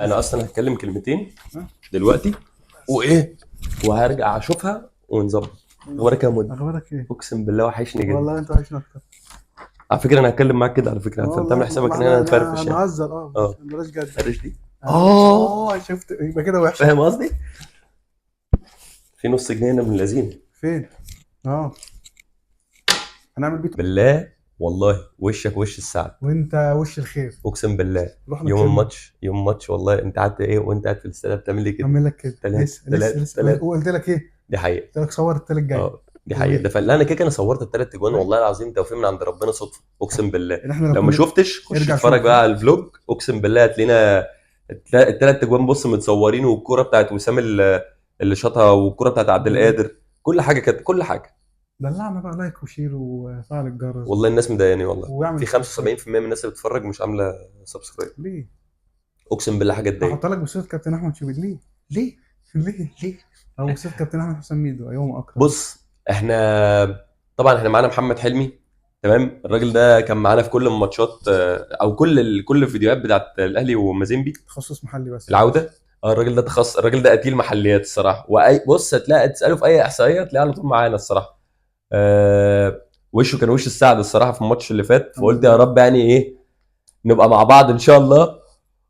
انا اصلا هتكلم كلمتين ها؟ دلوقتي وايه، وهرجع اشوفها ونظبط. اخبارك يا مود؟ اخبارك ايه؟ اقسم بالله وحشني جدا. والله انت وحشنا اكتر. على فكره انا هتكلم معاك كده، على فكره فانت والله تعمل احنا حسابك ان احنا انا نفرفش يعني. هنهزر بس اه بلاش جد. فرش دي. شفت يبقى كده وحشه. فاهم قصدي؟ في نص جنيه هنا من اللذين. فين؟ اه هنعمل بيت بالله والله وشك وش السعد. وانت وش الخير. اقسم بالله. روح يوم نتكلم. الماتش يوم الماتش والله انت قعدت ايه وانت قاعد في الاستاد بتعمل لي كده؟ اعمل لك كده تلات لسه لسه تلات لسه تلات. وقلت لك ايه؟ دي حقيقه. قلت لك صور التالت جاي. اه دي حقيقه. ده لا انا كده انا صورت الثلاث اجوان والله العظيم توفيق من عند ربنا صدفه اقسم بالله. ان احنا لو لو ما كنا شفتش خش ارجع اتفرج شوف. بقى على الفلوج، اقسم بالله هتلاقينا الثلاث اجوان بص متصورين، والكوره بتاعت وسام اللي شاطها، والكوره بتاعت عبد القادر، كل حاجه كانت كل حاجه. دلعنا بقى لايك وشير وفعل الجرس والله الناس مضايقاني والله. واعمل في 75% من الناس اللي بتتفرج مش عامله سبسكرايب. ليه؟ اقسم بالله حاجه هحط تضايق. لك بصوره كابتن احمد شوبير ليه؟ ليه؟ ليه؟ او بصوره كابتن احمد حسام ميدو ايوه اكرم. بص احنا طبعا احنا معانا محمد حلمي، تمام. الراجل ده كان معانا في كل الماتشات او كل الفيديوهات بتاعت الاهلي ومازيمبي تخصص محلي بس. العوده. الراجل ده الراجل ده قتيل محليات الصراحه. واي بص هتلاقي تساله في اي احصائيه تلاقيه على طول معانا الصراحه. وشه كان وش السعد الصراحه في الماتش اللي فات، فقلت يا رب يعني ايه نبقى مع بعض ان شاء الله،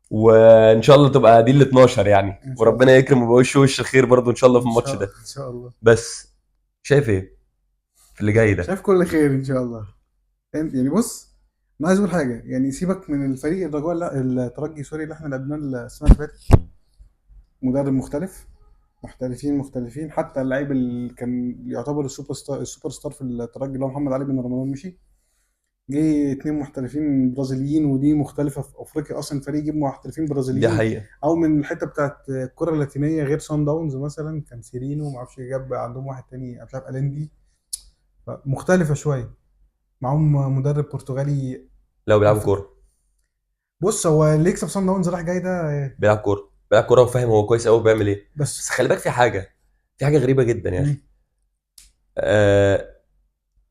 وان شاء الله تبقى دي ال 12 يعني، إن شاء وربنا الله. يكرم ويبقى وش الخير برضه ان شاء الله في ان الماتش شاء ده. ان شاء الله. بس شايف ايه في اللي جاي ده؟ شايف كل خير ان شاء الله. يعني بص، انا عايز اقول حاجه، يعني سيبك من الفريق الرجاء، لا الترجي سوري اللي احنا لعبناه السنه اللي فاتت. مدرب مختلف، محترفين مختلفين، حتى اللعيب اللي كان يعتبر السوبر ستار في الترجي اللي هو محمد علي بن رمضان مشي. جه اتنين محترفين برازيليين، ودي مختلفه في افريقيا اصلا الفريق يجيب محترفين دي برازيليين. حقيقه. او من الحته بتاعت الكره اللاتينيه غير سان داونز مثلا كان سيرينو، ما اعرفش جاب عندهم واحد تاني مش عارف اليندي. مختلفه شويه. معاهم مدرب برتغالي. لو بيلعب مف... كوره بص هو اللي يكسب سان داونز راح جاي ده. بيلعب كوره بيلعب كوره وفاهم هو كويس قوي بيعمل ايه. بس بس خلي بالك في حاجه غريبه جدا يا اخي. مم. آه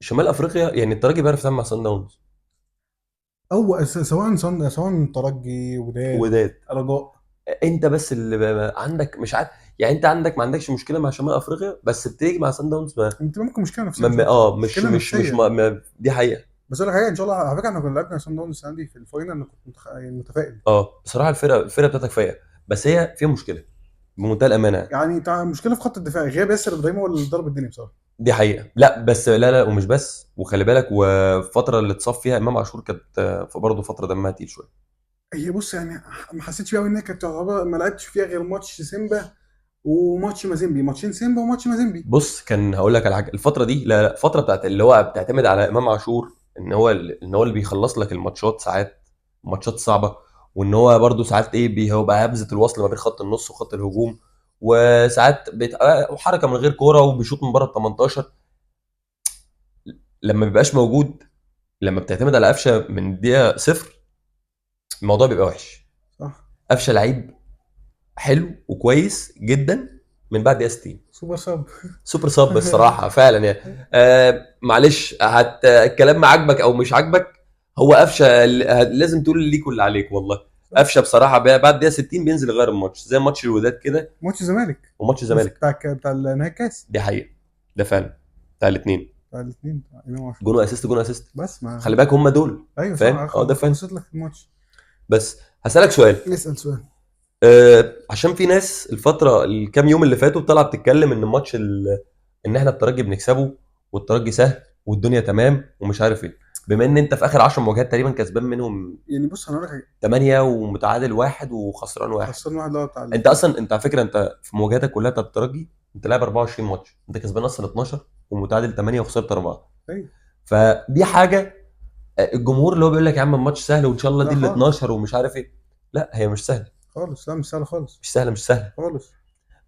شمال افريقيا يعني الترجي بيعرف يتعامل مع سان داونز او سواء ترجي وداد وداد. رجاء. انت بس اللي عندك مش عارف يعني، انت عندك ما عندكش مشكله مع شمال افريقيا، بس بتيجي مع سان داونز انت ممكن مشكله نفسيه مش اكتر، اه مشكله مش نفسيه. دي حقيقه. بس اقول لك حاجه، ان شاء الله على فكره احنا كنا لعبنا سان داونز السنه دي في الفاينل، انا كنت يعني متفائل. اه بصراحه الفرقه بتاعتك فايقه، بس هي فيها مشكله بمنتهى الامانه. يعني مشكله في خط الدفاع، غياب ياسر ابراهيم هو اللي ضرب الدنيا بصراحه. دي حقيقه. لا بس لا ومش بس، وخلي بالك والفتره اللي اتصاب فيها امام عاشور كانت برضه فتره دمها تقيل شويه. هي بص يعني ما حسيتش بيها انها كانت تعتبر ما لعبتش فيها غير ماتش سيمبا وماتش مازيمبي، ماتشين سيمبا وماتش مازيمبي. بص كان هقول لك على حاجه، الفتره دي لا الفتره بتاعت اللي هو بتعتمد على امام عاشور ان هو اللي بيخلص لك الماتشات ساعات، ماتشات صعبه، وان هو برده ساعات ايه بيبقى همزه الوصل ما بين خط النص وخط الهجوم، وساعات حركه من غير كوره وبيشوط من بره ال 18. لما بيبقاش موجود، لما بتعتمد على قفشه من الدقيقه صفر، الموضوع بيبقى وحش. صح. قفشه لعيب حلو وكويس جدا من بعد دقيقه 60. سوبر صب. سوبر صب الصراحه فعلا يعني. معلش الكلام ما عاجبك او مش عاجبك، هو قفشه لازم تقول اللي ليك واللي عليك والله. قفشه بصراحه بعد دقيقه 60 بينزل يغير الماتش زي ماتش الوداد كده ماتش الزمالك وماتش الزمالك. بتاع نهائي الكاس. دي حقيقه. ده فعلا بتاع الاثنين. بتاع الاثنين بتاع امام عاشور. جون واسيست جون اسيست. بس ما خلي بالك هم دول. ايوه فاهم صح، ده فاهم. خلصت لك الماتش. بس هسالك سؤال. اسال سؤال. عشان في ناس الفتره الكام يوم اللي فاتوا طالعه بتتكلم ان الماتش ان احنا الترجي بنكسبه والترجي سهل والدنيا تمام ومش عارف ايه، بما ان انت في اخر 10 مواجهات تقريبا كسبان منهم يعني بص انا اقول لك حاجه، 8 ومتعادل 1 وخسران 1. خسرنا واحد اللي هو بتاع انت اصلا انت على فكره انت في مواجهاتك كلها بتاعت الترجي انت لاعب 24 ماتش، انت كسبان اصلا 12 ومتعادل 8 وخسرت 4. ايوه. فدي حاجه الجمهور اللي هو بيقول لك يا عم الماتش سهل وان شاء الله لا دي ال خالص 12 ومش عارف ايه، لا هي مش سهله. خالص، لا مش سهل خالص مش سهله. خالص.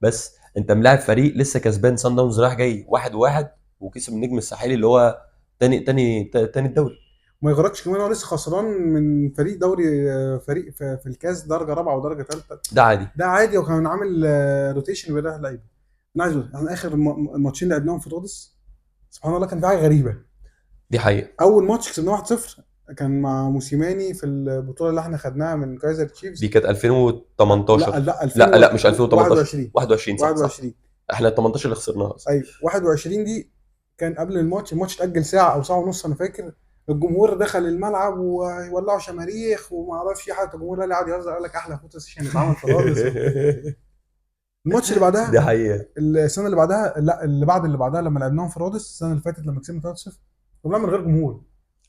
بس انت ملاعب فريق لسه كسبان سان داونز رايح جاي 1-1، وكسب النجم الساحلي اللي هو تاني الدوري. وما يغركش كمان هو لسه خسران من فريق دوري، فريق في الكاس درجه رابعه ودرجه ثالثه. ده عادي. ده عادي، وكان عامل روتيشن بيريح لعيبه. انا عايز اقول احنا اخر ماتشين لعبناهم في رودس، سبحان الله كان في حاجه غريبه. دي حقيقه. اول ماتش كسبناه 1-0، كان مع موسيماني في البطوله اللي احنا خدناها من كايزر دي تشيفز. كانت 2018. لا لا مش 2018. 2021. 21 صح صح. 21. احنا 18 اللي خسرناها اصلا. ايوه 21 دي كان قبل الماتش اتأجل ساعة او ساعة ونص انا فاكر. الجمهور دخل الملعب وولعوا شماريخ وما اعرفش إيه، حتى الجمهور اللي قاعد يهزر قال لك احلى فوتو سيشن اتعمل في الرادس. الماتش اللي دي بعدها، حقيقة. السنة اللي بعدها، لا اللي بعدها لما لعبناهم في الرادس السنة اللي فاتت لما كسبنا 3-0 كنا من غير جمهور.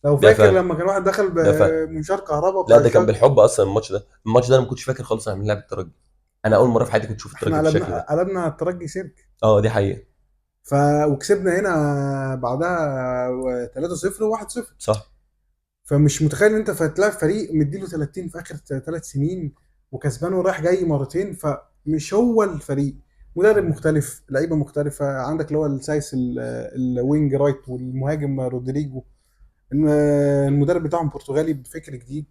لو ده فاكر فعلا. لما كان واحد دخل ده فعلا. بمنشار كهرباء لا بتاع ده كان الشاب. بالحب اصلا الماتش ده انا ما كنتش فاكر خالص انا من لعب الترجي. انا اول مرة في حياتي كنت اشوف احنا الترجي بالشكل ده. قلبنا الترجي سيرك. اه دي حقيقة. ف وكسبنا هنا بعدها 3-0 و1-0. صح. فمش متخيل ان انت هتلاعب فريق مديله 30 في اخر 3 سنين وكسبانه رايح جاي مرتين. فمش هو الفريق، مدرب مختلف، لعيبه مختلفه، عندك اللي هو السايس الوينج رايت والمهاجم رودريجو. المدرب بتاعهم برتغالي بفكر جديد.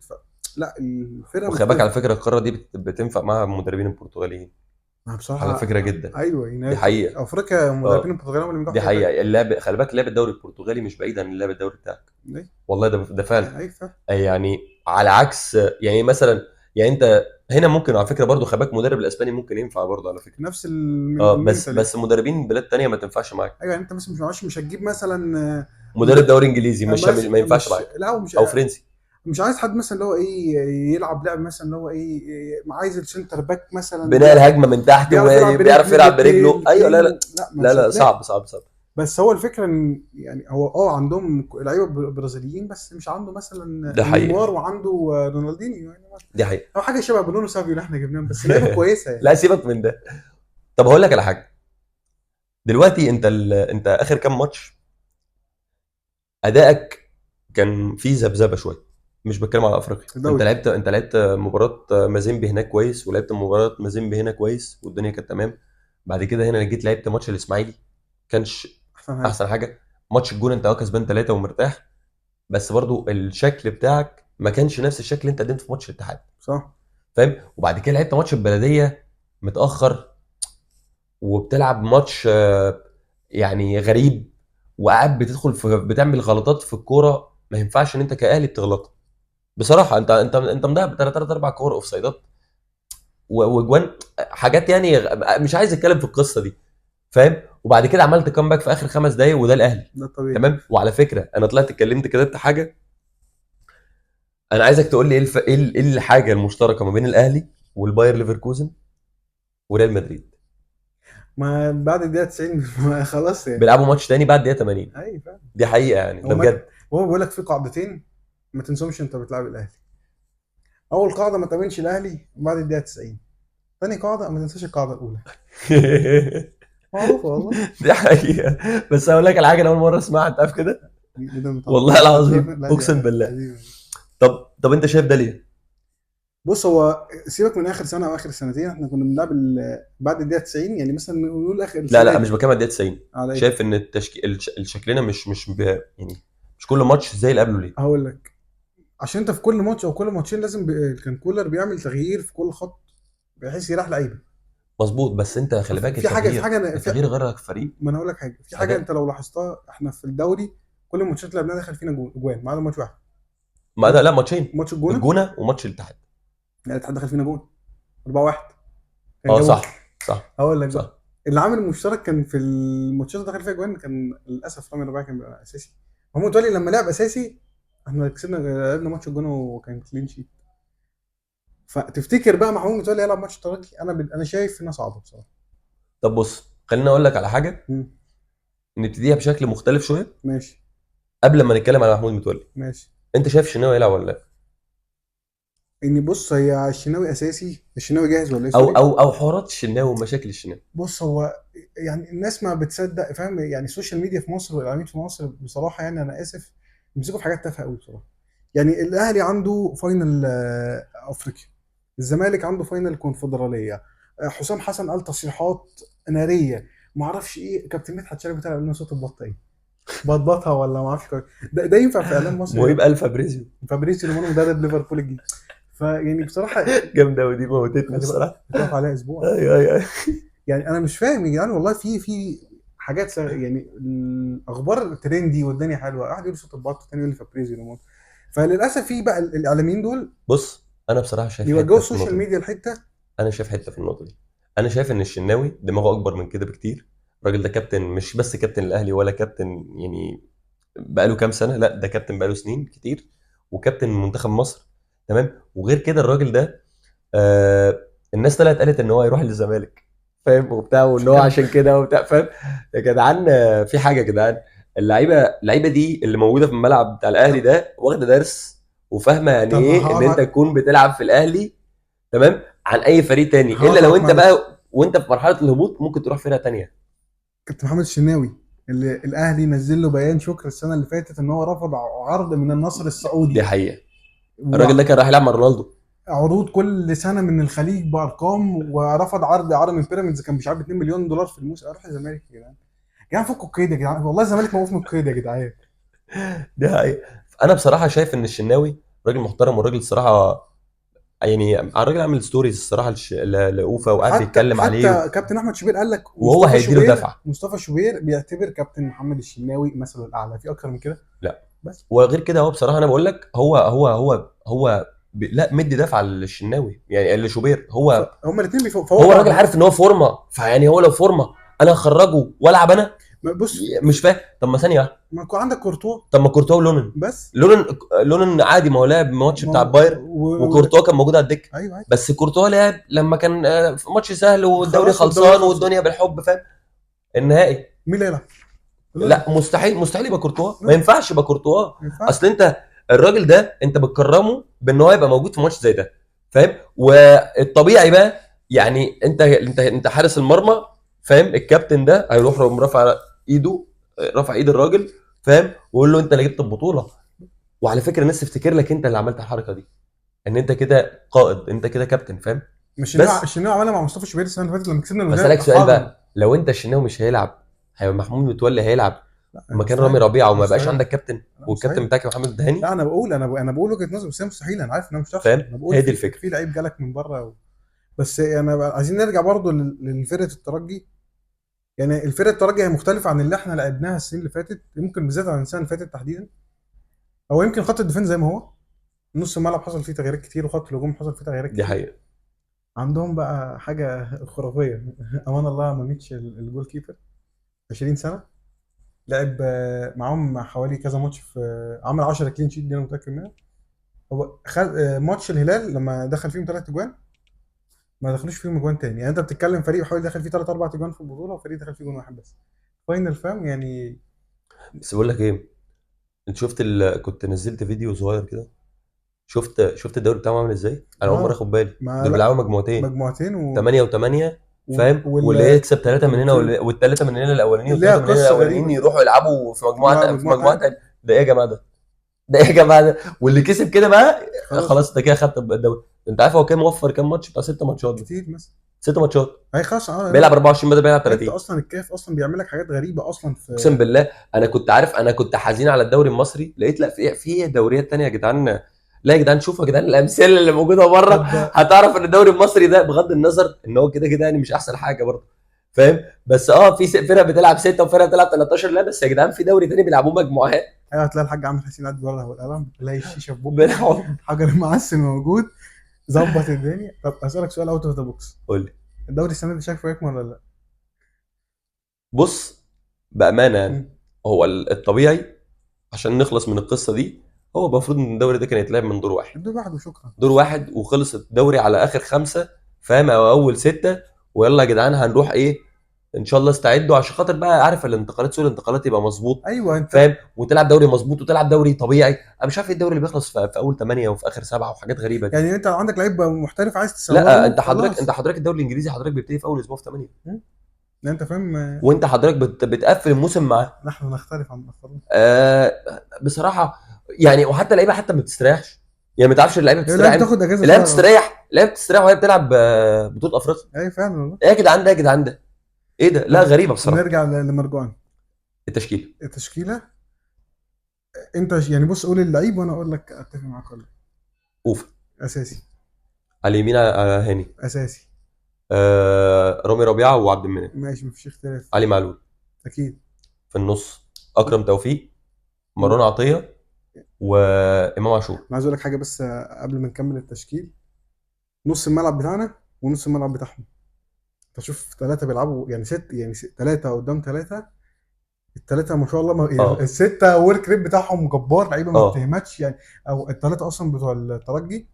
لا الفرقه وخلي بالك على مختلفه. فكرة القارة دي بتنفع مع المدربين البرتغاليين. أنا على بصراحه فكرة جدا. ايوه يعني دي حقيقة. افريقيا مدربين اه البرتغال هم اللي بينجحوا دي في اي حاجه. حقيقة. اللعب خلي بالك لعب الدوري البرتغالي مش بعيد عن لعب الدوري بتاعك. ايه والله ده فعلا. ايه فاهم. يعني على عكس يعني مثلا، يعني انت هنا ممكن على فكره برضو خباك مدرب الاسباني ممكن ينفع برضو على فكره. نفس اه بس المينتالي. بس مدربين بلاد تانية ما تنفعش معاك. ايوه يعني انت مثلا مش هتجيب مثلا مدرب دوري انجليزي ما ينفعش مش معاك. لا ومش او فرنسي. مش عايز حد مثلا اللي هو ايه يلعب لعب مثلا اللي هو ايه عايز السنتر باك مثلا بناء الهجمه من تحت بيعرف يلعب وبيعرف برجل يلعب الاثنين برجله. ايوه لا لا. لا لا مش لا هتلاقي. صعب صعب صعب. بس هو الفكره ان يعني هو عندهم لعيبه برازيليين بس مش عنده مثلا ده حقيقه. نيمار وعنده رونالدينيو يعني دي حقيقه. او حاجه شبه برونو سافيو اللي احنا جبناهم بس لعيبه كويسه يعني. لا سيبك من ده. طب هقول لك على حاجه. دلوقتي انت اخر كام ماتش ادائك كان فيه ذبذبه شويه. مش بتكلم على افريقيا. انت الدوري لعبت انت لعبت مباراه مازيمبي هناك كويس، ولعبت مباراه مازيمبي هنا كويس والدنيا كانت تمام. بعد كده هنا جيت لعبت ماتش الاسماعيلي كانش احسن حاجه. احسن حاجه. ماتش الجونه انت كسبان 3 ومرتاح. بس برضو الشكل بتاعك ما كانش نفس الشكل اللي انت قدمته في ماتش الاتحاد. صح. فاهم. وبعد كده لعبت ماتش البلديه متاخر، وبتلعب ماتش يعني غريب، وقاعد بتعمل غلطات في الكوره ما ينفعش ان انت كاهلي بتغلطها. بصراحه انت مضيع بثلاث اربع كور اوف سايدات وجوان. حاجات يعني مش عايز اتكلم في القصه دي. فاهم. وبعد كده عملت كامباك في اخر 5 دقايق وده الاهلي. ده طبيعي. تمام. وعلى فكره انا طلعت اتكلمت كتبت حاجه. انا عايزك تقول لي إيه الحاجه المشتركه ما بين الاهلي والباير ليفركوزن وريال مدريد. ما بعد الدقيقه 90 ما خلاص يعني. بيلعبوا ماتش تاني بعد دقيقه 80. ايوه فاهم. دي حقيقه يعني هو ده بجد. هو بيقول لك في قاعدتين ما تنسهمش انت بتلعب الاهلي. اول قاعده ما تامنش الاهلي بعد الدقيقه 90. تاني قاعده ما تنساش القاعده الاولى. معروفه والله. دي حقيقه. بس هقول لك على حاجه انا اول مره اسمعها. انت عارف كده. إيه ده والله العظيم لا دي اقسم بالله. قديمه. طب انت شايف ده ليه؟ بص هو سيبك من اخر سنه او اخر سنتين احنا كنا بنلعب بعد الدقيقه 90 يعني مثلا نقول اخر لا السنه لا مش دي. بتكلم على الدقيقه 90. على ايه؟ شايف ان الشكلنا يعني مش كل ماتش زي اللي قبله ليه؟ هقول لك. عشان انت في كل ماتش او كل ماتشين لازم كان كولر بيعمل تغيير في كل خط بحيث يريح لعيبه. مظبوط. بس انت خلي بالك في حاجه في التغيير حاجه في التغيير غيرك في فريق ما انا اقول لك حاجه في حاجه انت اداء. لو لاحظتها احنا في الدوري كل الماتشات اللي لعبناها دخل فينا جوان ما عدا ماتش واحد. ما ده لا ماتشين. ماتش الجونه الجونه وماتش الاتحاد. يعني الاتحاد دخل فينا جون 4-1 كان اه جابوا. صح صح هقول لك بقى صح. اللي عامل مشترك كان في الماتشات اللي دخل فيها جوان كان للاسف رامي ربيعه كان بيبقى اساسي. محمود متولي لما لعب اساسي احنا كسبنا لعبنا ماتش الجونه وكان كلين شيت. فتفتكر بقى محمود متولي يلعب ماتش الترجي انا شايف انها صعبه بصراحه. طب بص خليني اقول لك على حاجه. مم. نبتديها بشكل مختلف شويه ماشي. قبل ما نتكلم على محمود متولي. ماشي. انت شايف الشناوي يلعب ولا لا؟ اني بص هي الشناوي اساسي الشناوي جاهز ولا ايه او سوري. او او حوارات الشناوي ومشاكل الشناوي. بص هو يعني الناس ما بتصدق فاهم يعني السوشيال ميديا في مصر والاعلاميين في مصر بصراحه يعني انا اسف بيمسكوا في حاجات تافهه قوي بصراحه. يعني الاهلي عنده فاينل افريقيا. الزمالك عنده فاينل كونفدراليه. حسام حسن قال تصريحات ناريه. ما اعرفش ايه كابتن مدحت شلبي طلع قال لنا صوت البطه ايه بطبطها ولا ما اعرفش ده ينفع في اعلام مصري. مهيب الفا بريزيو. فابريزيو رومانو مدرب ليفربول الجديد. فيعني بصراحه جامده ودي موتتني خلي بقى بصراحه. بتقف عليها اسبوع. ايوه ايوه. يعني انا مش فاهم يا جدعان والله في حاجات يعني الاخبار ترندي والدنيا حلوه واحد يقول صوت البط الثاني يقول لي فابريزيو رومانو. فللاسف في بقى الاعلاميين دول بص انا بصراحه شايف بيوجهوا حته في السوشيال النقطه دي. ميديا لحته. انا شايف حته في النقطه دي. انا شايف ان الشناوي دماغه اكبر من كده بكتير. الراجل ده كابتن، مش بس كابتن الاهلي ولا كابتن يعني بقاله كام سنه، لا ده كابتن بقاله سنين كتير، وكابتن منتخب مصر. تمام. وغير كده الراجل ده الناس طلعت قالت ان هو هيروح للزمالك، فاهم وبتاع، وان عشان هو كده عشان كده وبتاع، فاهم. يا جدعان في حاجه يا جدعان. اللعيبه دي اللي موجوده في الملعب بتاع الاهلي طب ده واخده درس وفاهمه يعني طب ايه ان انت هقطع تكون بتلعب في الاهلي، تمام، عن اي فريق تاني، الا هقطعك لو انت معلش. بقى وانت في مرحله الهبوط ممكن تروح فرقه تانيه. كابتن محمد الشناوي اللي الاهلي نزل له بيان شكر السنه اللي فاتت ان هو رفض عرض من النصر دي السعودي، حقيقه. الراجل ده كان راح يلعب مع رونالدو. وعروض كل سنه من الخليج بارقام، ورفض عرض من بيراميدز كان مش عارف 2 مليون دولار في الموسم. اروح الزمالك يا جدعان، يا جدعان فكوا القيد يا جدعان، والله الزمالك موقف من القيد يا جدعان. دي حقيقه. انا بصراحه شايف ان الشناوي راجل محترم، والراجل الصراحه يعني الراجل عامل ستوريز الصراحه لاوفا وقاعد حتى بيتكلم عليه كابتن احمد شوبير قال لك، وهو هيديله دفعه. مصطفى شوبير بيعتبر كابتن محمد الشناوي مثله الاعلى، في اكتر من كده؟ لا. بس وغير كده هو بصراحه انا بقول لك هو لا مدي دفعه للشناوي يعني لشوبير. هو فهم الاثنين بيفوقوا هو بعض. الراجل عارف ان هو فورمه، فيعني هو لو فورمه انا هخرجه والعب انا. بص، مش فاهم. طب ما ثانيه واحدة. ما يكون عندك كورتوا طب ما كورتوا ولونن. بس. لونن عادي، ما هو لعب الماتش ما بتاع البايرن وكورتوا كان موجود على الدكه. ايوه عادي. بس كورتوا لعب لما كان في ماتش سهل والدوري خلاص والدوري خلصان خلص، والدنيا بالحب، فاهم. النهائي. مين اللي يلعب؟ لا لون. مستحيل، مستحيل يبقى كورتوا، ما لون ينفعش يبقى كورتوا. ما ينفعش. اصل انت الراجل ده انت بتكرمه بان هو يبقى موجود في ماتش زي ده، فاهم. والطبيعي بقى يعني انت حارس المرمى، فاهم. الكابتن ده هيروح رافع ايده، رافع ايد الراجل، فاهم، ويقول له انت اللي جبت البطوله. وعلى فكره الناس تفتكر لك انت اللي عملت الحركه دي، ان انت كده قائد، انت كده كابتن، فاهم. مش بس الشناوي عملها مع مصطفى شوبير السنه اللي فاتت لما كسبنا الوداد بسالك سؤال اتاخرنا. بقى، لو انت الشناوي مش هيلعب، هيبقى محمود متولي هيلعب لا مكان رامي مستحيل، ربيعه وما يبقاش مستحيل. عندك كابتن، لا والكابتن مستحيل. بتاعك محمد الدهاني. لا انا بقول، انا بقول وجهه نظر، بس هي مستحيل. انا عارف انها مش هتحصل، فاهم. انا بقول هي دي في الفكره. لعيب جالك من بره بس انا عايزين نرجع برضو لفرقه الترجي. يعني الفرقه الترجي هي مختلفه عن اللي احنا لعبناها السنين اللي فاتت، يمكن بالذات عن السنه اللي فاتت تحديدا. هو يمكن خط الدفاع زي ما هو، نص الملعب حصل فيه تغييرات كتير، وخط الهجوم حصل فيه تغييرات دي كتير. حقيقه. عندهم بقى حاجه خرافيه. امان الله ماميتش الجول كيبر، 20 سنه، لعب معاهم حوالي كذا ماتش، في عمل 10 كلين شيت، دي انا متاكد منها. هو خد ماتش الهلال لما دخل فيهم 3 اجوان، ما دخلوش فيهم اجوان تاني. يعني انت بتتكلم فريق حوالي دخل فيه 3 4 اجوان في البطوله، وفريق دخل فيه جون واحد بس فاينل، فاهم يعني. بس بقول لك ايه، انت شفت كنت نزلت فيديو صغير كده، شفت الدوري بتاعهم عامل ازاي؟ انا اول مره اه اخد بالي ما دول لا، بيلعبوا مجموعتين، مجموعتين 8 و8، و... فاهم، واللي يكسب ثلاثه من هنا والبطوله والثلاثه من هنا الاولانيين ليها والثلاثه من هنا قصه الاولانيين غريبه. يروحوا يلعبوا في مجموعه في مجموعه مجموعه تانية، تانية. ده ايه يا جماعه ده؟ ده ايه يا جماعه ده؟ واللي كسب كده بقى خلاص خلاص انت كده خدت الدوري. انت عارف هو كام موفر كام ماتش؟ بتاع 6 ماتشات ده. كتير مثلا. 6 ماتشات. هي خلاص بيلعب 24 بدل بيلعب انت 30. اصلا الكاف اصلا بيعمل لك حاجات غريبه اصلا اقسم في. بالله انا كنت عارف، انا كنت حزين على الدوري المصري، لقيت لا في دوريات تانية يا جدعان. لا يا جدعان شوفوا يا جدعان الامثله اللي موجوده بره، طب هتعرف ان الدوري المصري ده بغض النظر ان هو كده كده يعني مش احسن حاجه برضه، فاهم. بس في فرق بتلعب 6 وفرق بتلعب 13. لا بس يا جدعان في دوري تاني بيلعبوه مجموعات. ايوه، هتلاقي الحاج عامل حسين قاعد بره والقلم، تلاقي الشيشه في بقه، بيلعبوا. حجر المعسل موجود، ظبط الدنيا. طب اسالك سؤال اوت اوف ذا بوكس، قول لي. الدوري السنه دي شايفه يكمل ولا لا؟ بص بامانه يعني، مم. هو الطبيعي عشان نخلص من القصه دي، هو المفروض ان الدوري ده كان يتلعب من دور واحد. الدور واحد وشكرا. دور واحد وخلص الدوري على اخر 5، فاهم، او اول 6. ويلا يا جدعان هنروح ايه، ان شاء الله استعدوا عشان خاطر بقى عارف الانتقالات، سوق الانتقالات يبقى مظبوط، ايوه انت، فاهم، وتلعب دوري مظبوط وتلعب دوري طبيعي. انا مش عارف ايه الدوري اللي بيخلص في اول 8 وفي اخر 7 وحاجات غريبه دي. يعني انت عندك لعيب محترف عايز تسوق لا له، انت حضرتك الدوري الانجليزي حضرتك بيبتدي في اول اسبوع في 8، مم. يعني انت فاهم. وانت حضرتك بتقفل الموسم معاه. نحن نختلف عن الاخرين. آه بصراحه يعني، وحتى اللعيبه حتى ما بتستريحش، يعني ما تعرفش اللعيبه هي لعيب بتستريح امتى. بتاخد اجازه اللعيبه شهر. بتستريح، اللعيبه بتستريح وهي بتلعب بطوله افريقيا. اي فعلا والله. ايه يا جدعان ده يا جدعان ده؟ ايه ده؟ لا طب غريبه بصراحه. نرجع لمرجوعان. التشكيل. التشكيله، انت يعني بص قول اللعيب وانا اقول لك اتفق معاك ولا لا. اوف. اساسي. على اليمين هاني. اساسي. رامي ربيعه وعبد المنعم. ماشي مفيش اختلاف. علي معلول. اكيد. في النص اكرم توفيق، مروان عطيه، وامام عاشور. انا عايز اقول لك حاجه بس قبل ما نكمل التشكيل. نص الملعب بتاعنا ونص الملعب بتاعهم، تشوف ثلاثه بيلعبوا يعني ثلاثه قدام ثلاثه. الثلاثه ما شاء الله، ما يعني اه السته ورك ريت بتاعهم جبار، لعيبه ما اه بتهمتش يعني. او الثلاثه اصلا بتوع الترجي،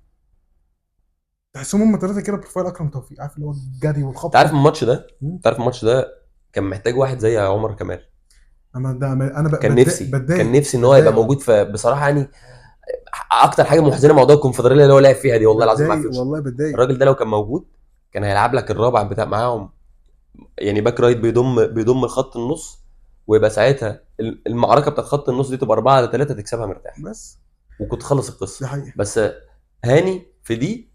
تحسهم هم ثلاثه كده بروفايل اكرم توفيق، عارف اللي هو الجري انت عارف والخبط. الماتش ده، مم. انت عارف الماتش ده كان محتاج واحد زي عمر كمال. انا كان نفسي كان بتضايق نفسي ان هو يبقى بتضايق والله. موجود في بصراحه يعني. اكتر حاجه محزنه موضوع الكونفدراليه اللي هو لعب فيها دي، والله العظيم ما بتضايق عارف. والله بتضايق. الراجل ده لو كان موجود كان هيلعب لك الرابع بتاع معاهم، يعني باك رايت بيضم الخط النص، ويبقى ساعتها المعركه بتاعت خط النص دي تبقى 4-3 تكسبها مرتاح، بس وكنت خلص دي القصه. حقيقه. بس هاني في دي،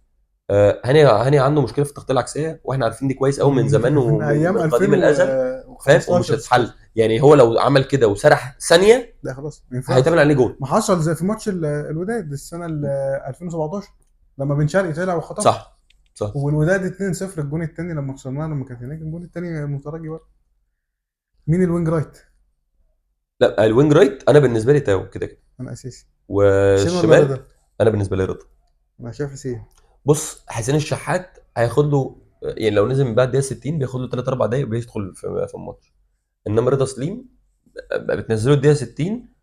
هاني عنده مشكله في التغطيه العكسيه، واحنا عارفين دي كويس قوي من زمان من ومن ايام من قديم الازل. فاهم؟ ومش 2015 هتتحل 16. يعني. هو لو عمل كده وسرح ثانيه لا خلاص ما هيتعمل ينفعش. عليه جول. ما حصل زي في ماتش الوداد السنه 2017 لما بن شرقي طلع وخطفها. صح صح. والوداد 2-0 الجون الثاني لما خسرناه، لما كانت هناك الجون الثاني مترجي بقى. مين الوينج رايت؟ لا الوينج رايت انا بالنسبه لي تاو كده كده، انا اساسي. حسين ولا والشمال رضا؟ انا بالنسبه لي رضا. انا شايف حسين. بص حسين الشحات هياخد له يعني، لو نزل من بعد دقيقه 60 بياخد له 3 4 دقايق بيدخل في الماتش. انما رضا سليم بتنزله الدقيقه 60،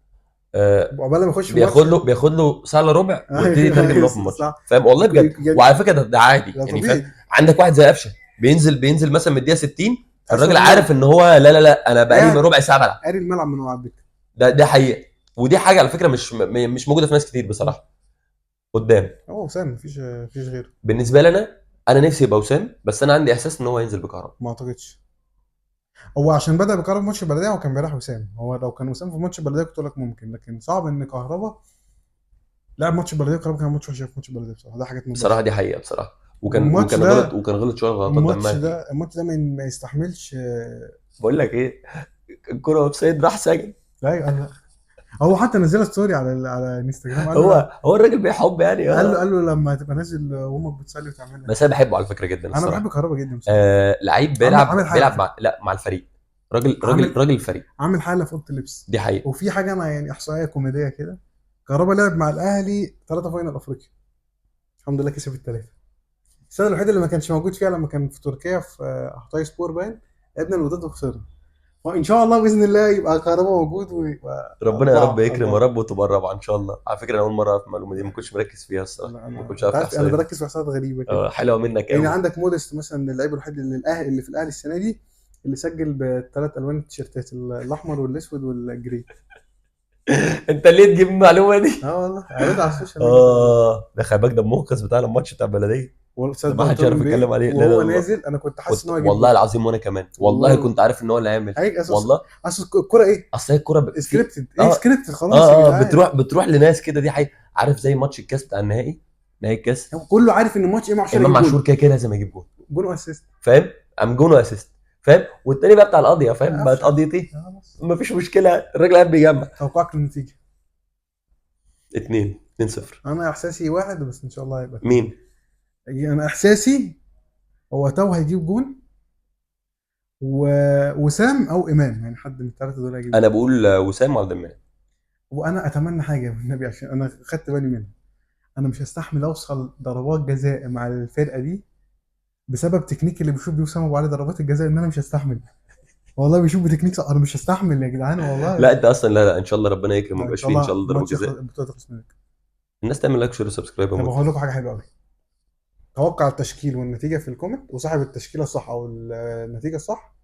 وعقبال ما يخش في بياخد الماتش. له بياخد له ساعه الا ربع ويبتدي ايوه يترجم ان ايوه هو في الماتش. صح. فاهم؟ والله بجد. يعني وعلى فكره ده عادي ده يعني. فاهم؟ طبيعي. عندك واحد زي قفشه بينزل مثلا من الدقيقه 60، تحس الراجل ان عارف هو ان هو لا انا بقالي قاعد ربع ساعه بلعب. قاري الملعب من هو على الدكه. ده حقيقه. ودي حاجه على فكره مش موجوده في ناس كتير بصراحه قدام. هو وسام مفيش غيره. بالنسبه لي انا نفسي يبقى وسام، بس انا عندي احساس ان هو هينزل بكهرباء. ما اعتقدش. هو عشان بدأ بكهربا ماتش البلديه، هو كان بيريح وسام. هو لو كان وسام في ماتش البلديه كنت اقول لك ممكن، لكن صعب ان كهربا لعب ماتش البلديه. وكهربا كان ماتش وحش في ماتش البلديه بصراحه، ده حاجات ما بصراحه اقدرش. دي حقيقه بصراحه. وكان والماتش وكان غلط ده وكان غلط شويه غلطات دمها تقيل. الماتش ده ما يستحملش. بقول لك ايه، الكره اوف سايد راح سجن. لا هو حتى نزل ستوري على انستجرام، قال له هو الراجل بيحب يعني قال له لما تبقى نازل وامك بتصلي وتعملها. بس انا بحبه على فكره جدا انا بحب الصراحه. كهربا جدا بصراحه. لعيب عامل حاله على بيلعب فكره. مع الفريق. راجل راجل عامل راجل الفريق. عامل حاله في اوضه اللبس. دي حقيقه. وفي حاجه انا يعني احصائيه كوميديه كده. كهربا لعب مع الاهلي 3 فاينل افريقيا، الحمد لله كسب الثلاثه. السنه الوحيده اللي ما كانش موجود فيها لما كان في تركيا في حطاي سبور باين، لعبنا الوداد وخسرنا. وان شاء الله باذن الله يبقى كهربا موجود ويبقى ربنا يا رب اربعه يكرم يا اربعه. رب وتبقى الرابعه ان شاء الله. على فكره انا اول مره اعرف المعلومه دي، ما كنتش مركز فيها الصراحه، ما كنتش انت عارف عارف انا الاحصائيه دي. بركز في احصائيات غريبه كده. حلوه منك يعني قوي. عندك موديست مثلا، اللعيب الوحيد اللي الاهلي اللي في الاهلي السنه دي اللي سجل بثلاث الوان التيشيرتات، الاحمر والاسود والجري. انت ليه تجيب المعلومه دي؟ اه والله قريتها على السوشيال ميديا كده. ده خلي بالك ده المنقذ بتاع الماتش بتاع البلديه. ده وتصدق ما قلت حدش يعرف لهم يتكلم ليه عليه. لا لا وهو لا لا. نازل؟ انا كنت حاسس ان كنت هو هيجيب والله جول. العظيم وانا كمان والله والله كنت عارف ان هو اللي هيعمل. هيك اساس. والله اصل الكوره ايه؟ اصل هي الكوره في سكريبتد ايه سكريبتد خلاص يا جدعان. بتروح لناس كده. دي حقيقة. عارف زي ماتش الكاس بتاع النهائي، نهائي الكاس، هو كله عارف ان الماتش ايه عشان امام يجيب عاشور جول. كده كده لازم يجيب جول. جول واسيست. فاهم؟ قام جون واسيست. فاهم؟ والتاني بقى بتاع القضيه، فاهم؟ بقت قفشه. قضيتي. خلاص. مفيش مشكله، الراجل قاعد بيجمع. توقعك للنتيجه؟ 2-0. انا احساسي واحد، بس ان شاء الله هيبقى اتنين. مين؟ انا احساسي هو تو هيجيب جون و... وسام او امام، يعني حد من الثلاثه دول هيجيب انا جون. بقول وسام وعبد المنعم. وانا اتمنى حاجه بالنبي عشان انا خدت بالي منها. انا مش هستحمل اوصل ضربات جزاء مع الفرقه دي بسبب تكنيك اللي بيشوف بيه وسام ابو علي ضربات الجزاء، ان انا مش هستحمل. والله بيشوف بتكنيك صح. انا مش هستحمل يا جدعان لا والله. انت اصلا لا ان شاء الله ربنا يكرم لا وما ان يبقاش شاء فيه ان شاء الله الله ضربه الماتش جزاء. البطوله تخلص منك. الناس تعمل لايك شير وسبسكرايب يا طب مود. هقول لكم حاجه حلوه قوي. توقع التشكيل والنتيجه في الكومنت، وصاحب التشكيله الصح او النتيجه الصح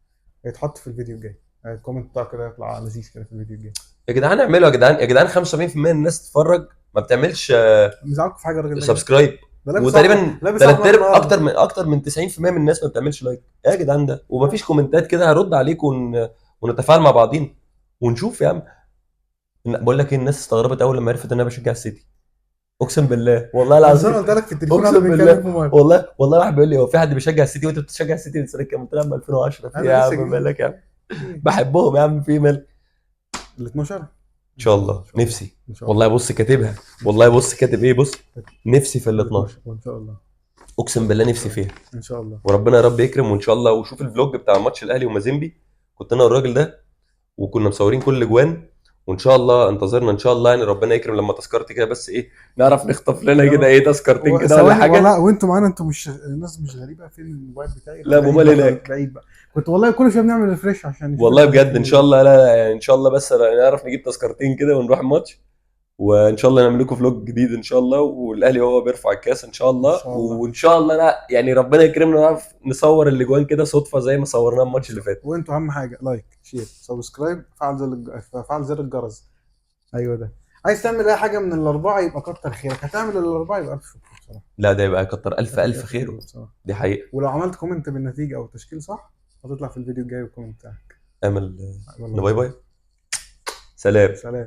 هيتحط في الفيديو الجاي. الكومنت بتاعه كده يطلع لذيذ كده في الفيديو الجاي. يا جدعان اعملوا، يا جدعان 75% من الناس تتفرج ما بتعملش مزعلكم في حاجه الراجل ده كده؟ سبسكرايب. ده لابس احمر، وتقريبا لابس ثلاث احمر ارباع النهارده. اكتر من 90% من الناس ما بتعملش لايك. يا جدعان ده ومفيش كومنتات كده هرد عليكم ونتفاعل مع بعضين ونشوف يا عم. بقول لك ايه، الناس استغربت اول لما عرفت ان انا بشجع السيتي. اقسم بالله والله بس انا العظيم. قلت لك في التليفون واحنا اقسم بنتكلم في بالله مره. والله واحد بيقول لي هو في حد بيشجع السيتي وانت بتشجع السيتي من سنه كام؟ قلت له يا عم 2010 في إيه انا يا لسه عم جديد. مالك يا عم. بحبهم يا عم في مال. ال 12 ان ان شاء الله شاء الله نفسي. ان شاء والله الله بص كاتبها. والله بص كاتب ايه، بص نفسي في ال ال 12. 12 وان شاء الله. اقسم بالله نفسي فيها. ان شاء الله. وربنا يا رب يكرم وان شاء الله. وشوف الفلوج بتاع ماتش الاهلي ومازيمبي، كنت انا والراجل ده وكنا مصورين كل الاجوان، وان شاء الله انتظرنا ان شاء الله، يعني ربنا يكرم لما تذكرتي كده بس ايه نعرف نخطف لنا كده ايه تذكرتين كده ولا ثواني حاجه. والله، وانتوا معانا، انتوا مش الناس مش غريبه؟ فين الموبايل بتاعي؟ لا بعيد بمال بقى، هناك. بعيد بقى. كنت والله كل شويه بنعمل ريفريش عشان نشوف والله الحاجات بجد اللي ان شاء موجوده. الله، لا يعني ان شاء الله بس نعرف نجيب تذكرتين كده ونروح الماتش، وان شاء الله نعمل لكم فلوج جديد ان شاء الله، والاهلي هو بيرفع الكاس ان شاء ان الله، شاء الله. وان شاء الله يعني ربنا يكرمنا ونعرف نصور الاجوان كده صدفه زي ما صورناها الماتش اللي فات. وانتوا اهم حاجه لايك، شير، سبسكرايب، فعل زر الجرس. ايوه ده. عايز تعمل اي حاجه من الاربعه يبقى كتر خيرك، هتعمل الاربعه يبقى الف شكر بصراحه. لا ده يبقى كتر الف هتبقى الف الف شكر خيره. بصراحه. دي حقيقه. ولو عملت كومنت بالنتيجه او التشكيل صح، هتطلع في الفيديو الجاي الكومنت بتاعك. امل. يلا باي باي. باي. سلام. سلام.